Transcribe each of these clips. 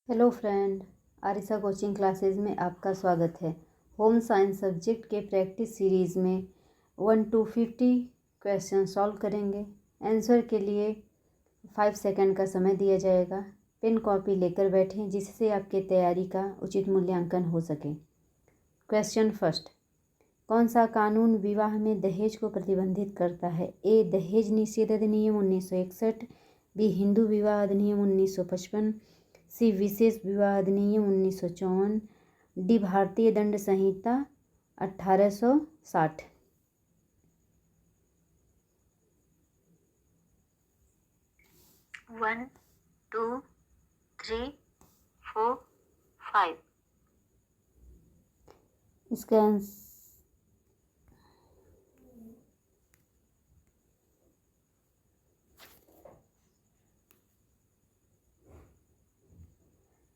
Hello friend, arisa coaching classes में आपका स्वागत है। होम साइंस सब्जेक्ट के प्रैक्टिस सीरीज़ में 1 to 50 क्वेश्चन सॉल्व करेंगे। आंसर के लिए 5 सेकंड का समय दिया जाएगा। पेन कॉपी लेकर बैठें जिससे आपके तैयारी का उचित मूल्यांकन हो सके। क्वेश्चन फर्स्ट, कौन सा कानून विवाह में दहेज को प्रतिबंधित करता है? ए. दहेज निषेध अधिनियम 1961, बी. हिंदू विवाह अधिनियम 1955, सी. विशेष विवाह अधिनियम 1954, डी. भारतीय दंड संहिता 1860। One, two, three, four, five.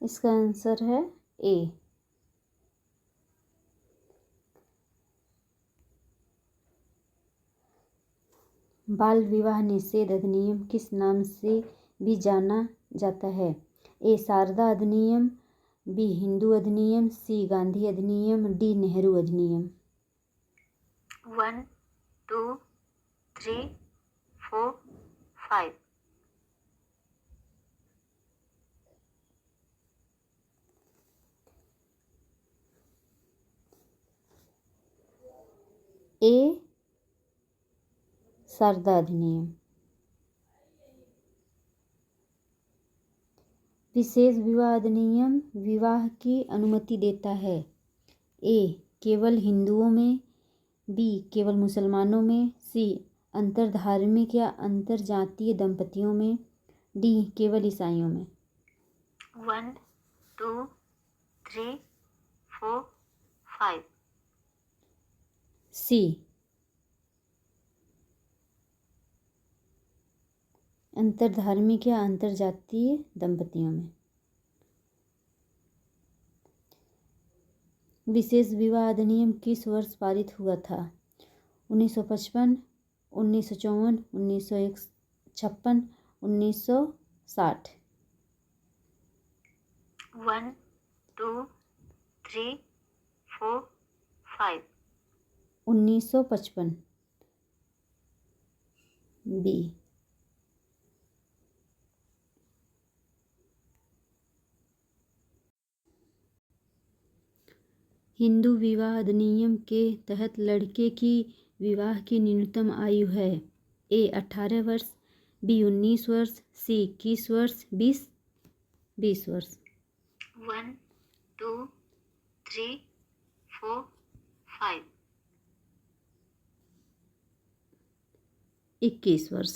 इसका आंसर है ए। बाल विवाह निषेध अधिनियम किस नाम से भी जाना जाता है? ए. शारदा अधिनियम, बी. हिंदू अधिनियम, सी. गांधी अधिनियम, डी. नेहरू अधिनियम। 1, 2, 3, 4, 5। ए. शारदा अधिनियम। विशेष विवाह अधिनियम विवाह की अनुमति देता है। ए. केवल हिंदुओं में, बी. केवल मुसलमानों में, सी. अंतरधार्मिक या अंतरजातीय दंपतियों में, डी. केवल ईसाइयों में। 1, 2, 3, 4, 5। सी. अंतरधार्मिक या अंतरजातीय दंपतियों में। विशेष विवाह अधिनियम किस वर्ष पारित हुआ था? 1955, 1954, 1956, 1960। 1, 2, 3, 4, 5। 1955 बी। हिंदू विवाह अधिनियम के तहत लड़के की विवाह की न्यूनतम आयु है। ए. 18 वर्ष, बी. 19 वर्ष, सी. 21 वर्ष, 20 वर्ष। 1, 2, 3, 4, 5। 21 वर्ष।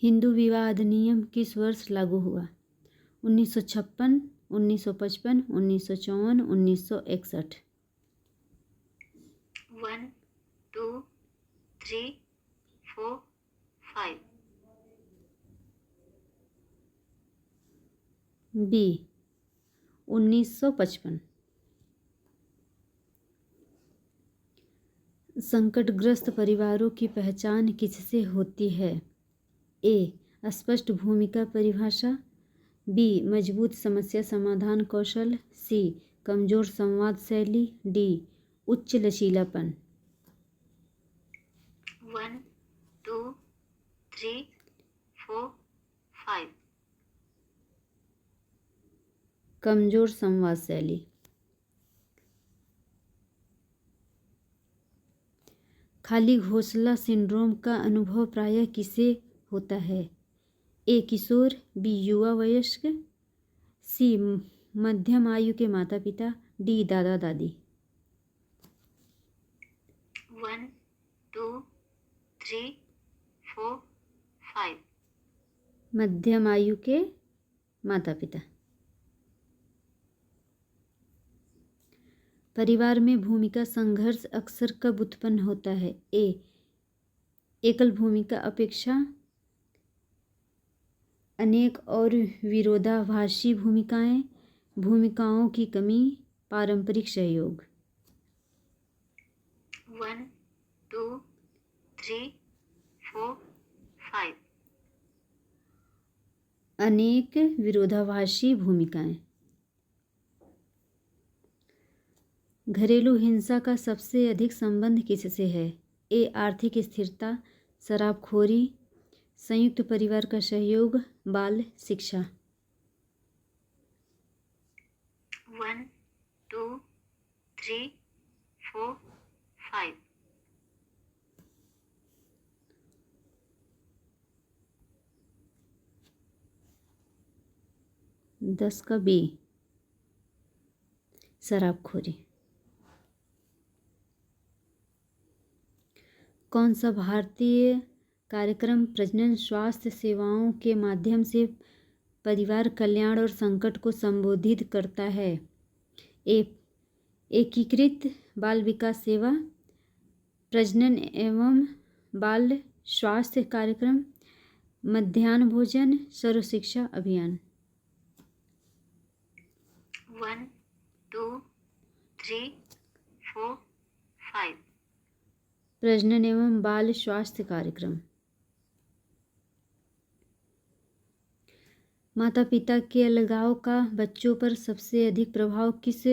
हिंदू विवाह अधिनियम किस वर्ष लागू हुआ? 1956, 1955, 1954, 1961। 1, 2, 3, 4, 5। बी. 1955। संकटग्रस्त परिवारों की पहचान किससे होती है? ए. स्पष्ट भूमिका परिभाषा, बी. मजबूत समस्या समाधान कौशल, सी. कमजोर संवाद शैली, डी. उच्च लचीलापन। 1, 2, 3, 4, 5। कमजोर संवाद शैली। खाली घोंसला सिंड्रोम का अनुभव प्रायः किसे होता है? ए. किशोर, बी. युवा वयस्क, सी. मध्यम आयु के माता पिता, डी. दादा दादी। 1, 2, 3, 4, 5। मध्यम आयु के माता पिता। परिवार में भूमिका संघर्ष अक्सर कब उत्पन्न होता है? ए. एकल भूमिका अपेक्षा अनेक और विरोधाभासी भूमिकाओं की कमी, पारंपरिक सहयोग। 1, 2, 3, 4, अनेक विरोधाभासी भूमिकाएं। घरेलू हिंसा का सबसे अधिक संबंध किससे है? ए आर्थिक स्थिरता, शराबखोरी, संयुक्त परिवार का सहयोग, बाल शिक्षा। 1 2 3 4 5 10 का बी, शराबखोरी। कौन सा भारतीय कार्यक्रम प्रजनन स्वास्थ्य सेवाओं के माध्यम से परिवार कल्याण और संकट को संबोधित करता है? ए एकीकृत बाल विकास सेवा, प्रजनन एवं बाल स्वास्थ्य कार्यक्रम, मध्याह्न भोजन, सर्व शिक्षा अभियान। 1 2 3 4 5 प्रजनन एवं बाल स्वास्थ्य कार्यक्रम। माता पिता के अलगाव का बच्चों पर सबसे अधिक प्रभाव किस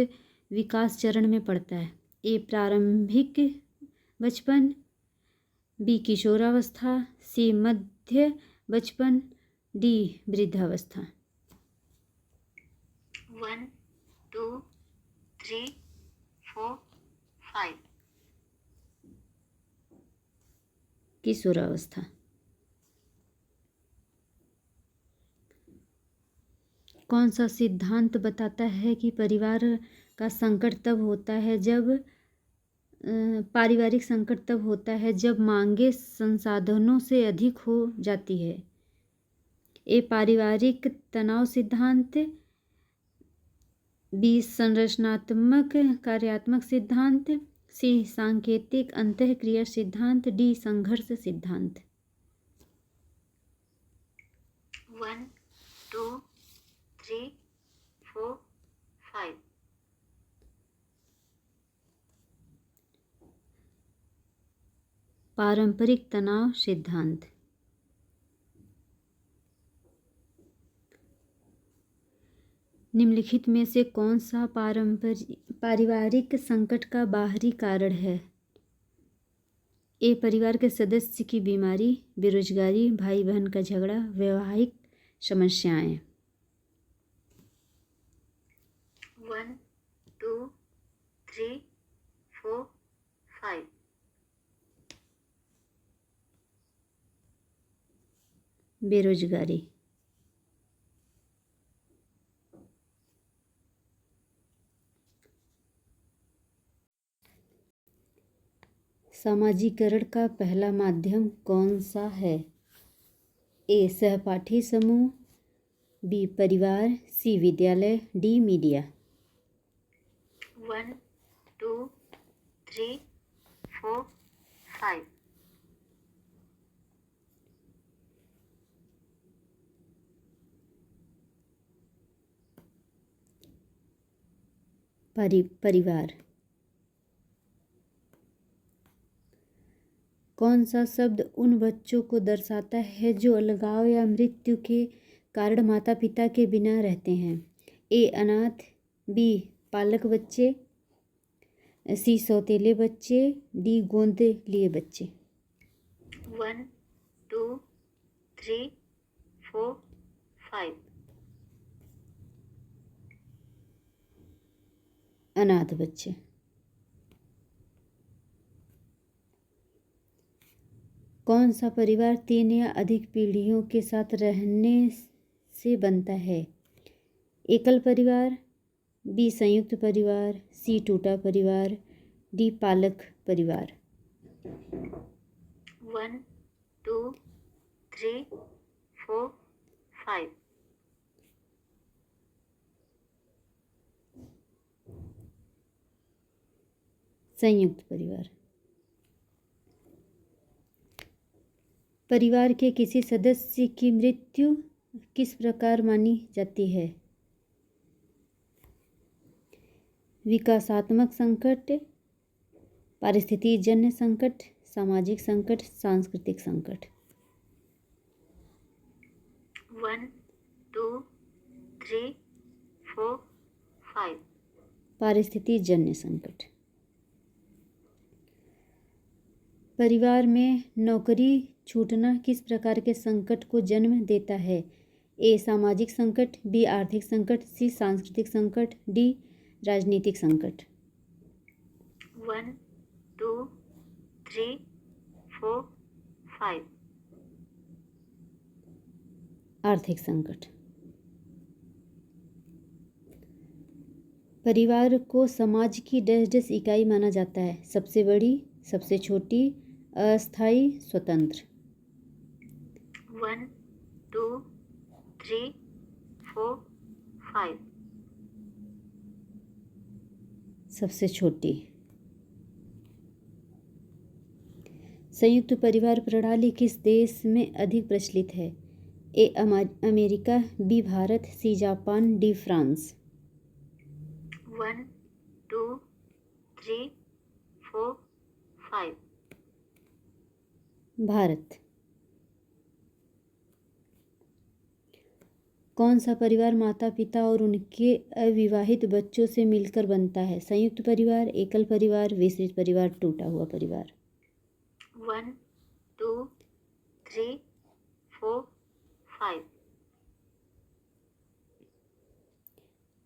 विकास चरण में पड़ता है? ए प्रारंभिक बचपन, बी किशोरावस्था, सी मध्य बचपन, डी वृद्धावस्था। 1 2 3 4 5 किशोरावस्था। कौन सा सिद्धांत बताता है कि परिवार का संकट तब होता है जब पारिवारिक संकट तब होता है जब मांगे संसाधनों से अधिक हो जाती है? ए पारिवारिक तनाव सिद्धांत, बी संरचनात्मक कार्यात्मक सिद्धांत, सी सांकेतिक अंतःक्रिया सिद्धांत, डी संघर्ष सिद्धांत। 1 2 3 4 5 पारंपरिक तनाव सिद्धांत। निम्नलिखित में से कौन सा पारिवारिक संकट का बाहरी कारण है? ए परिवार के सदस्य की बीमारी, बेरोजगारी, भाई बहन का झगड़ा, वैवाहिक समस्याएं। 1 2 3 4 5 बेरोजगारी। सामाजिकरण का पहला माध्यम कौन सा है? ए सहपाठी समूह, बी परिवार, सी विद्यालय, डी मीडिया। 1 2 3 4 5 परिवार। कौन सा शब्द उन बच्चों को दर्शाता है जो अलगाव या मृत्यु के कारण माता पिता के बिना रहते हैं? ए अनाथ, बी पालक बच्चे, सी सौतेले बच्चे, डी गोद लिए बच्चे। 1 2 3 4 5 अनाथ बच्चे। कौन सा परिवार 3 या अधिक पीढ़ियों के साथ रहने से बनता है? एकल परिवार, बी संयुक्त परिवार, सी टूटा परिवार, डी पालक परिवार। 1 2 3 4 5 संयुक्त परिवार। परिवार के किसी सदस्य की मृत्यु किस प्रकार मानी जाती है? विकासात्मक संकट, पारिस्थितिजन्य संकट, सामाजिक संकट, सांस्कृतिक संकट। 1 2 3 4 5 पारिस्थितिक जन्य संकट। परिवार में नौकरी छूटना किस प्रकार के संकट को जन्म देता है? ए. सामाजिक संकट, बी. आर्थिक संकट, सी. सांस्कृतिक संकट, डी. राजनीतिक संकट। 1 2 3 4 5 आर्थिक संकट। परिवार को समाज की डैश डैश इकाई माना जाता है। सबसे बड़ी, सबसे छोटी, अस्थायी, स्वतंत्र। 1 2 3 4 5 सबसे छोटी। संयुक्त परिवार प्रणाली किस देश में अधिक प्रचलित है? A. America, B. Bharat, C. Japan, D. France. 1 2 3 4 5 Bharat. कौन सा परिवार माता पिता और उनके अविवाहित बच्चों से मिलकर बनता है? संयुक्त परिवार, एकल परिवार, विस्तृत परिवार, टूटा हुआ परिवार। 1 2 3 4 5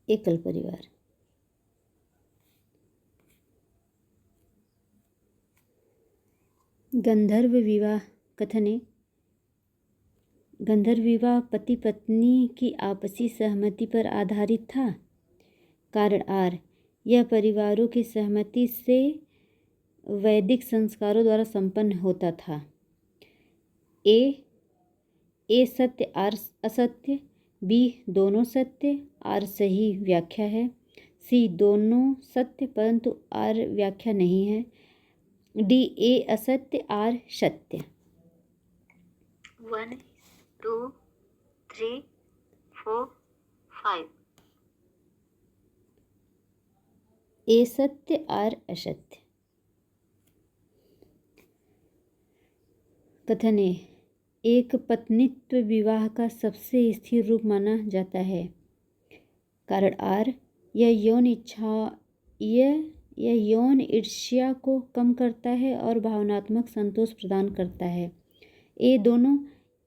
एकल परिवार। गंधर्व विवाह कथन। गंधर्व विवाह पति पत्नी की आपसी सहमति पर आधारित था। कारण आर. यह परिवारों की सहमति से वैदिक संस्कारों द्वारा संपन्न होता था। ए सत्य, आर असत्य, बी. दोनों सत्य, आर सही व्याख्या है, सी. दोनों सत्य परंतु आर व्याख्या नहीं है, डी. ए असत्य, आर सत्य। 1 2 3 4 5 ए सत्य, आर असत्य। कथन है, एक पत्नीत्व विवाह का सबसे स्थिर रूप माना जाता है। कारण आर. यह यौन ईर्ष्या को कम करता है और भावनात्मक संतोष प्रदान करता है। दोनों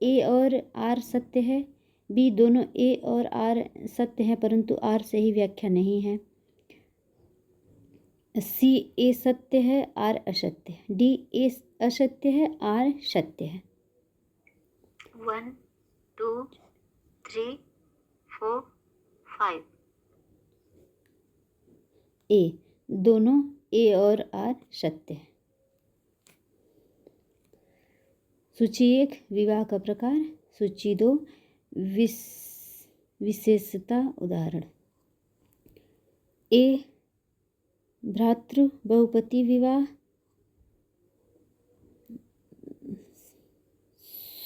ए और आर सत्य है, बी. दोनों ए और आर सत्य है परंतु आर सही व्याख्या नहीं है, सी. ए सत्य है, आर असत्य है, डी. ए असत्य है, आर सत्य है। 1 2 3 4 5 ए. दोनों ए और आर सत्य है। सूची 1 विवाह का प्रकार, सूची 2 विशेषता उदाहरण। ए. भ्रातृ बहुपति विवाह,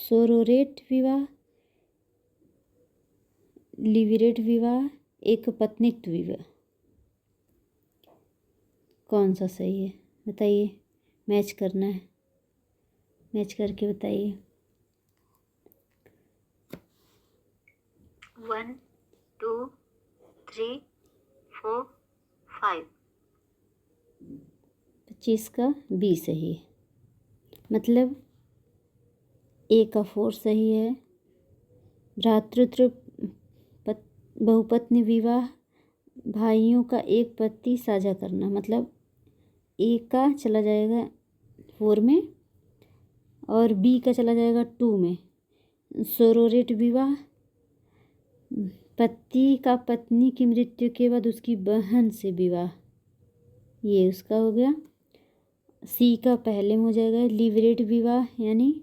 सोरोरेट विवाह, लिविरेट विवाह, एक पत्नीत्व विवाह। कौन सा सही है बताइए, मैच करना है, मैच करके बताइए। 1 2 3 4 5 25 का बी सही है, मतलब ए का 4 सही है। भ्रातृत्व बहुपत्नी विवाह, भाइयों का एक पति साझा करना, मतलब ए का चला जाएगा 4 में और बी का चला जाएगा 2 में। सोरोरेट विवाह, पति का पत्नी की मृत्यु के बाद उसकी बहन से विवाह, ये उसका हो गया। सी का पहले में हो जाएगा। लिवरेट विवाह यानी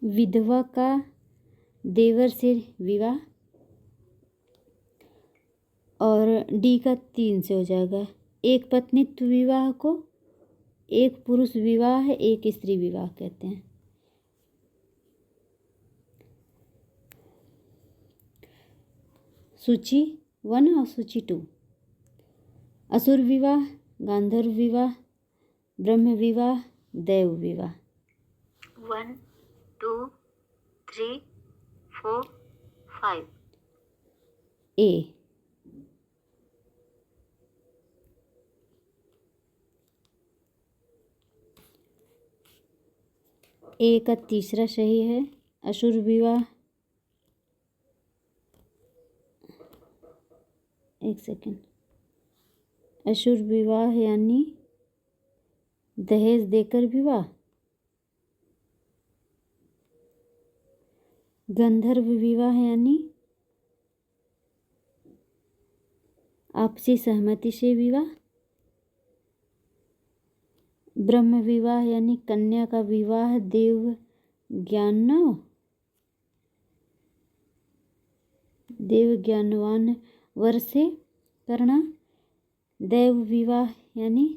विधवा का देवर से विवाह, और डी का 3 से हो जाएगा। एक पत्नीत्व विवाह को एक पुरुष विवाह, एक स्त्री विवाह कहते हैं। सूची 1 और सूची 2। असुर विवाह, गांधर्व विवाह, ब्रह्म विवाह, देव विवाह। 1 2 3 4 5. ए। ए का तीसरा सही है असुर विवाह। एक सेकेंड। असुर विवाह यानी दहेज देकर विवाह। गंधर्व विवाह यानी आपसी सहमति से विवाह। ब्रह्म विवाह यानी कन्या का विवाह देव ज्ञानवान वर से करना। दैव विवाह यानी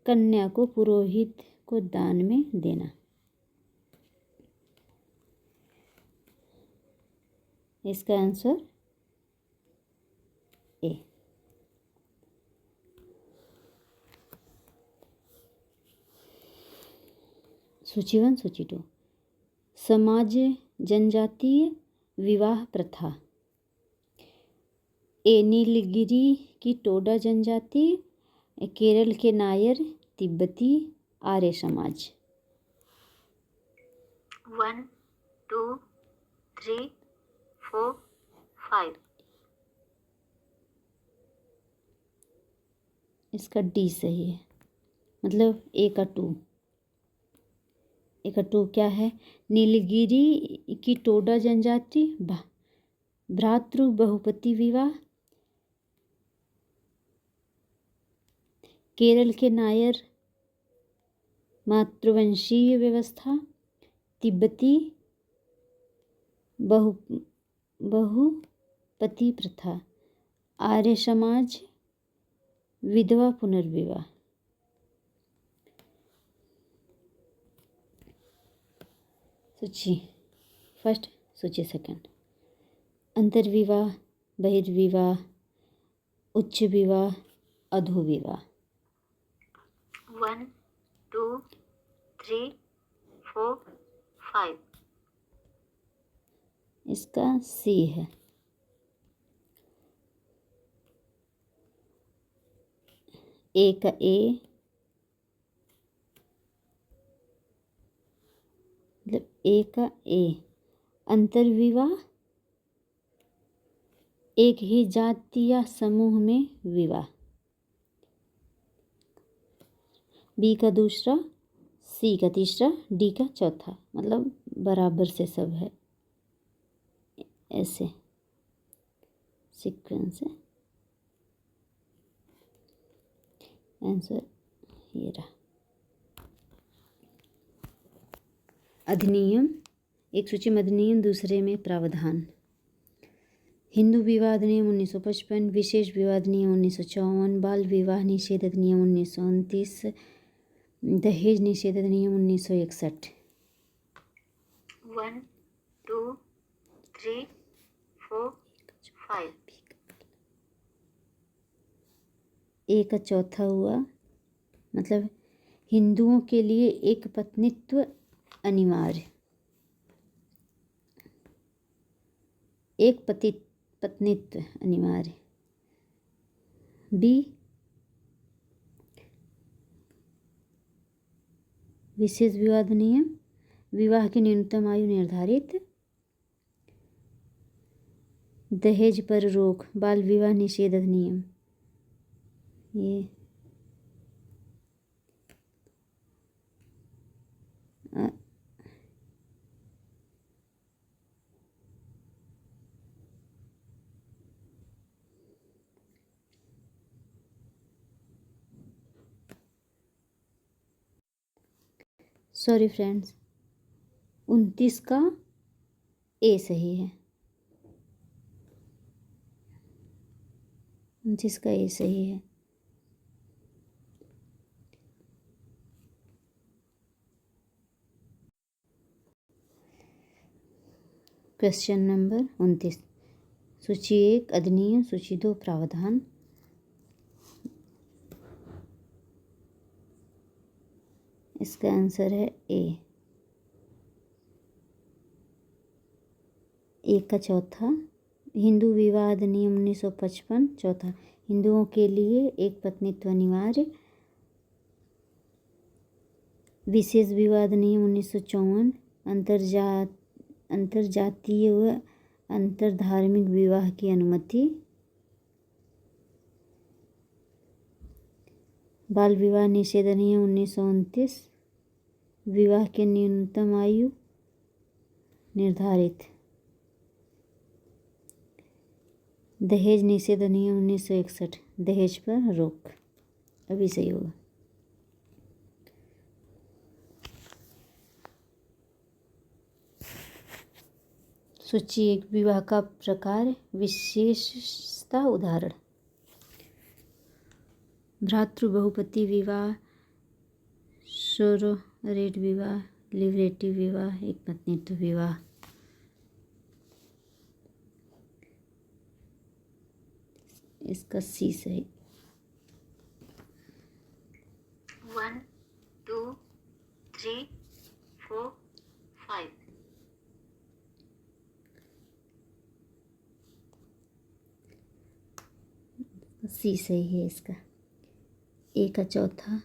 कन्या को पुरोहित को दान में देना। इसका आंसर ए। सूची 1 सूची 2। समाज जनजातीय विवाह प्रथा। ए नीलगिरी की टोडा जनजाति, केरल के नायर, तिब्बती, आर्य समाज। 1 2 3 4 5. इसका डी सही है, मतलब ए का 2। ए का 2 क्या है? नीलगिरी की टोडा जनजाति भ्रातृ बहुपति विवाह। केरल के नायर मातृवंशीय व्यवस्था। तिब्बती बहुपति प्रथा। आर्य समाज विधवा पुनर्विवाह। सूची फर्स्ट, सूची सेकंड। अंतर्विवाह, बहिर्विवाह, उच्च विवाह, अधो विवाह। 1 2 3 4 5. इसका सी है। ए का ए, मतलब ए का ए। अंतर्विवाह एक ही जाति या समूह में विवाह। बी का दूसरा, सी का तीसरा, डी का चौथा, मतलब बराबर से सब है, ऐसे सीक्वेंस है। आंसर ये रहा। अधिनियम, एक सूची में अधिनियम, दूसरे में प्रावधान। हिंदू विवाह अधिनियम 1955, विशेष विवाह अधिनियम 1954, बाल विवाह निषेध अधिनियम 1929, दहेज निषेध अधिनियम 1961। 1 2 3 4 5. ए का चौथा हुआ, मतलब हिंदुओं के लिए एक पत्नीत्व अनिवार्य। एक पत्नीत्व अनिवार्य। बी विशेष विवाह अधिनियम, विवाह की न्यूनतम आयु निर्धारित। दहेज पर रोक, बाल विवाह निषेध अधिनियम। ये सॉरी फ्रेंड्स, 29 का ए सही है। 29 का ए सही है। क्वेश्चन नंबर 29, सूची 1 अधिनियम, सूची 2 प्रावधान। इसका आंसर है ए। एक का चौथा, हिंदू विवाह अधिनियम 1955 चौथा, हिंदुओं के लिए एक पत्नीत्व अनिवार्य। विशेष विवाह अधिनियम 1954, अंतरजातीय व अंतरधार्मिक विवाह की अनुमति। बाल विवाह निषेध अधिनियम 1929, विवाह की न्यूनतम आयु निर्धारित। दहेज निषेध अधिनियम 1961, दहेज पर रोक। अभी सही होगा। सूची एक, विवाह का प्रकार, विशेषता, उदाहरण। भ्रातृ बहुपति विवाह, सोरोरेट विवाह, लिबरेटिव विवाह, एक पत्नीत्व विवाह। इसका सी सही। 1 2 3 4 5 सी सही है इसका। ए का चौथा,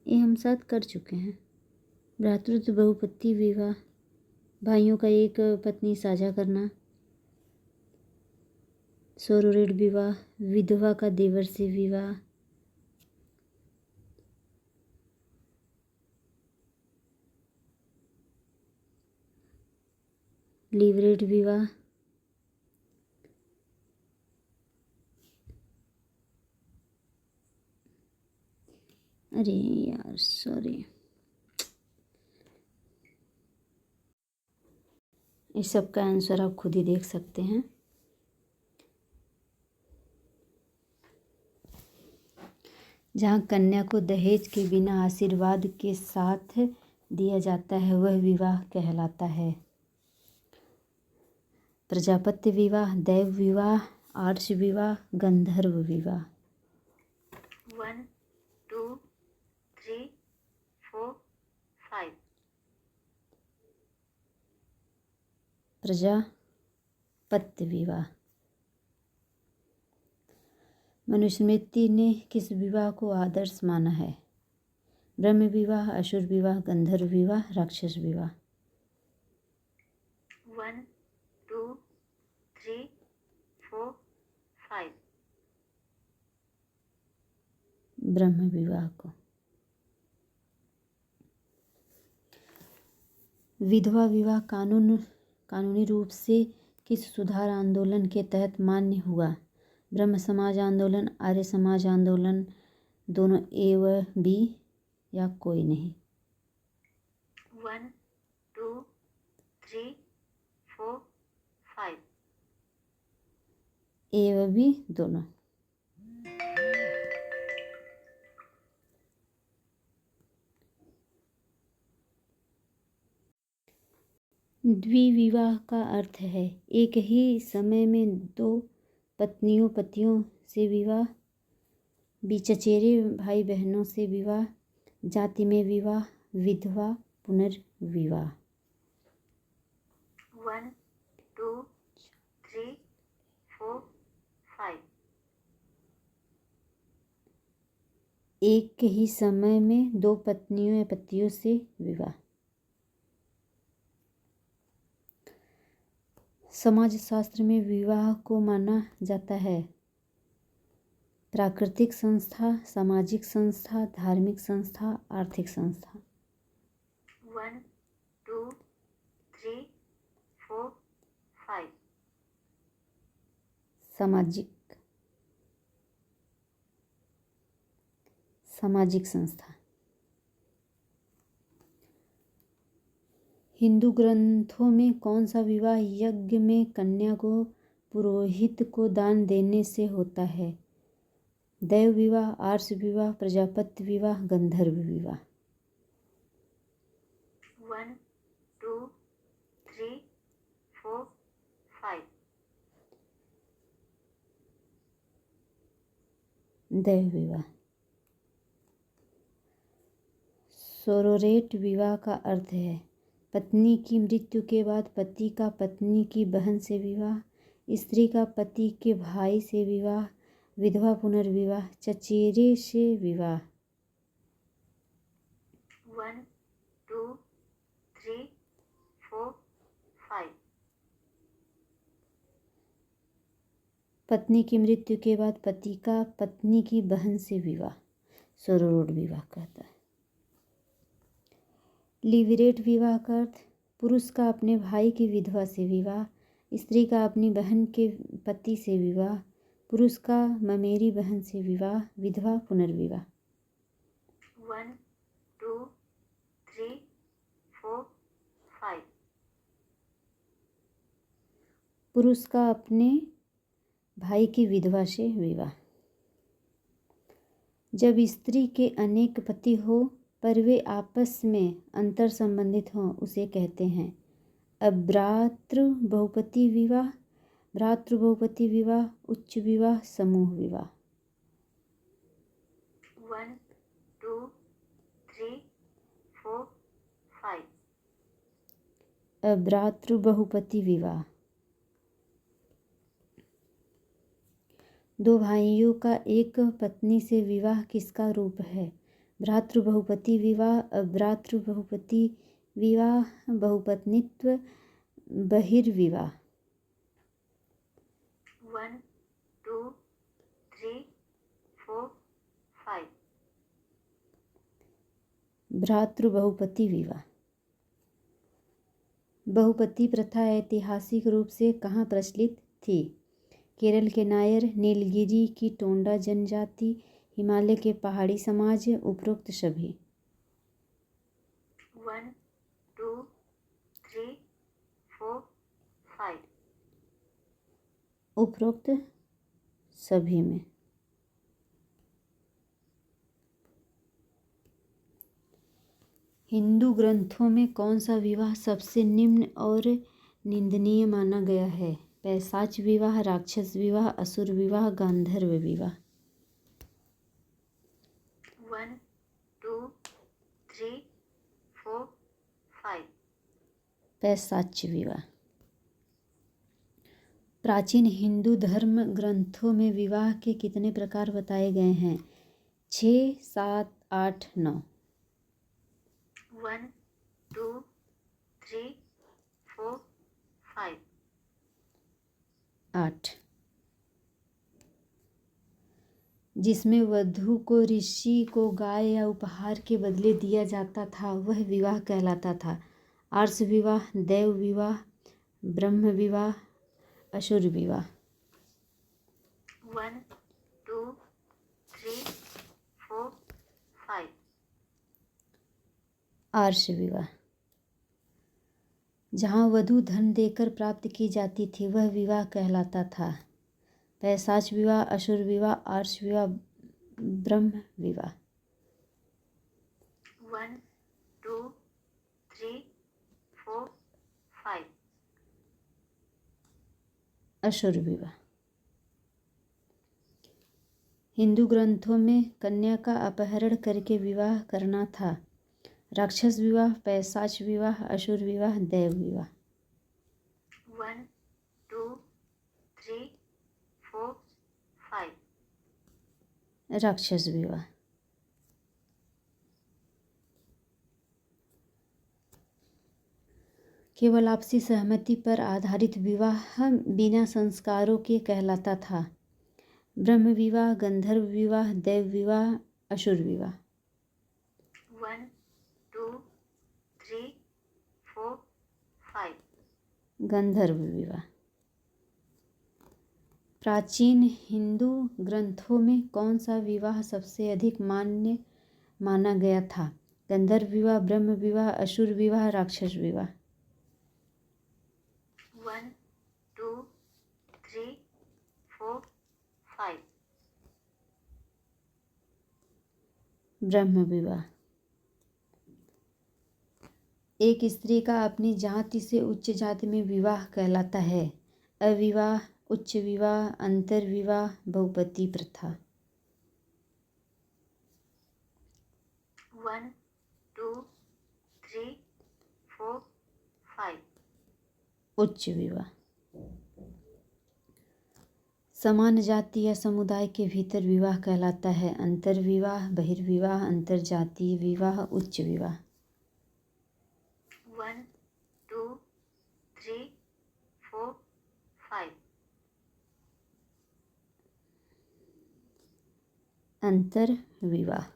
ये हम साथ कर चुके हैं। भ्रातृत्व बहुपति विवाह, भाइयों का एक पत्नी साझा करना। सोरोरेट विवाह, विधवा का देवर से विवाह। लिबरेट विवाह, अरे यार सॉरी, इस सब का आंसर आप खुद ही देख सकते हैं। जहाँ कन्या को दहेज के बिना आशीर्वाद के साथ दिया जाता है वह विवाह कहलाता है। प्रजापत्य विवाह, दैव विवाह, आर्ष विवाह, गंधर्व विवाह। 1 2 3 4 5 प्रजापत्य विवाह। मनुस्मृति ने किस विवाह को आदर्श माना है? ब्रह्म विवाह, असुर विवाह, गंधर्व विवाह, राक्षस विवाह। 1 2 3 4 5 ब्रह्म विवाह को। विधवा विवाह कानूनी रूप से किस सुधार आंदोलन के तहत मान्य हुआ? ब्रह्म समाज आंदोलन, आर्य समाज आंदोलन, दोनों ए व बी या कोई नहीं। 1 2 3 4 5 ए व बी दोनों। द्विविवाह का अर्थ है एक ही समय में दो पतियों से विवाह, चचेरे भाई बहनों से विवाह, जाति में विवाह, विधवा, पुनर्विवाह। 1 2 3 4 5 एक ही समय में दो पत्नियों या पतियों से विवाह। समाजशास्त्र में विवाह को माना जाता है प्राकृतिक संस्था, सामाजिक संस्था, धार्मिक संस्था, आर्थिक संस्था। 1 2 3 4 5 सामाजिक संस्था। हिंदू ग्रंथों में कौन सा विवाह यज्ञ में कन्या को पुरोहित को दान देने से होता है? दैव विवाह, आर्ष विवाह, प्रजापत्य विवाह, गंधर्व विवाह। 1 2 3 4 5 दैव विवाह। सोरोरेट विवाह का अर्थ है पत्नी की मृत्यु के बाद पति का पत्नी की बहन से विवाह, स्त्री का पति के भाई से विवाह, विधवा पुनर्विवाह, चचेरे से विवाह। 1 2 3 4 5 पत्नी की मृत्यु के बाद पति का पत्नी की बहन से विवाह, सरोड विवाह कहता है। लिवरेट विवाह का अर्थ पुरुष का अपने भाई की विधवा से विवाह, स्त्री का अपनी बहन के पति से विवाह, पुरुष का ममेरी बहन से विवाह, विधवा पुनर्विवाह। 1 2 3 4 5 पुरुष का अपने भाई की विधवा से विवाह। जब स्त्री के अनेक पति हो पर वे आपस में अंतर संबंधित हों उसे कहते हैं अभ्रातृ बहुपति विवाह, भ्रातृ बहुपति विवाह, उच्च विवाह, समूह विवाह। 1 2 3 4 5 अभ्रातृ बहुपति विवाह। दो भाइयों का एक पत्नी से विवाह किसका रूप है? भ्रातृ बहुपति विवाह, अभ्रातृ बहुपति विवाह, बहुपत्नित्व, बहिर्विवाह। 1 2 3 4 5 भ्रातृ बहुपति विवाह। बहुपति प्रथा ऐतिहासिक रूप से कहाँ प्रचलित थी? केरल के नायर, नीलगिरी की टोंडा जनजाति, हिमालय के पहाड़ी समाज, उपरोक्त सभी। 1 2 3 4 5 उपरोक्त सभी में। हिंदू ग्रंथों में कौन सा विवाह सबसे निम्न और निंदनीय माना गया है? पैशाच विवाह, राक्षस विवाह, असुर विवाह, गांधर्व विवाह। 1 2 3 4 5 पैशाच विवाह। प्राचीन हिंदू धर्म ग्रंथों में विवाह के कितने प्रकार बताए गए हैं? 6 7 8 9। 1 2 3 4 5 8। जिसमें वधू को ऋषि को गाय या उपहार के बदले दिया जाता था वह विवाह कहलाता था। आर्ष विवाह, देव विवाह, ब्रह्म विवाह, असुर विवाह। 1 2 3 4 5 आर्ष विवाह। जहाँ वधू धन देकर प्राप्त की जाती थी वह विवाह कहलाता था। पैशाच विवाह, असुर विवाह, आर्ष विवाह, ब्रह्म विवाह। 1 2 3 4 5 असुर विवाह। हिंदू ग्रंथों में कन्या का अपहरण करके विवाह करना था। राक्षस विवाह, पैशाच विवाह, असुर विवाह, देव विवाह। 1 2 3 4 5 राक्षस विवाह। केवल आपसी सहमति पर आधारित विवाह बिना संस्कारों के कहलाता था। ब्रह्म विवाह, गंधर्व विवाह, देव विवाह, असुर विवाह। 1 2 3 4 5 गंधर्व विवाह। प्राचीन हिंदू ग्रंथों में कौन सा विवाह सबसे अधिक मान्य माना गया था? गंधर्व विवाह, ब्रह्म विवाह, असुर विवाह, राक्षस विवाह। 1 2 3 4 5 ब्रह्म विवाह। एक स्त्री का अपनी जाति से उच्च जाति में विवाह कहलाता है। अविवाह, उच्च विवाह, अंतर विवाह, बहुपति प्रथा। 1 2 3 4 उच्च विवाह। समान जाति या समुदाय के भीतर विवाह कहलाता है अंतर्विवाह, बहिर्विवाह, अंतर्जातीय विवाह, उच्च विवाह। 1 2 3 4 5 अंतर्विवाह।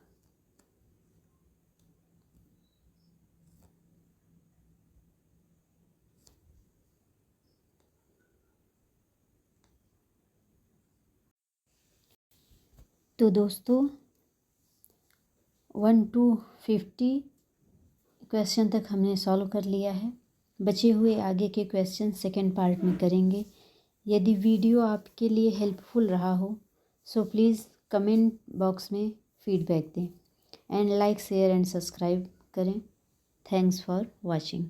तो दोस्तों 1 to 50 क्वेश्चन तक हमने सॉल्व कर लिया है। बचे हुए आगे के क्वेश्चन सेकंड पार्ट में करेंगे। यदि वीडियो आपके लिए हेल्पफुल रहा हो सो प्लीज़ कमेंट बॉक्स में फीडबैक दें and like share and subscribe करें। Thanks for watching.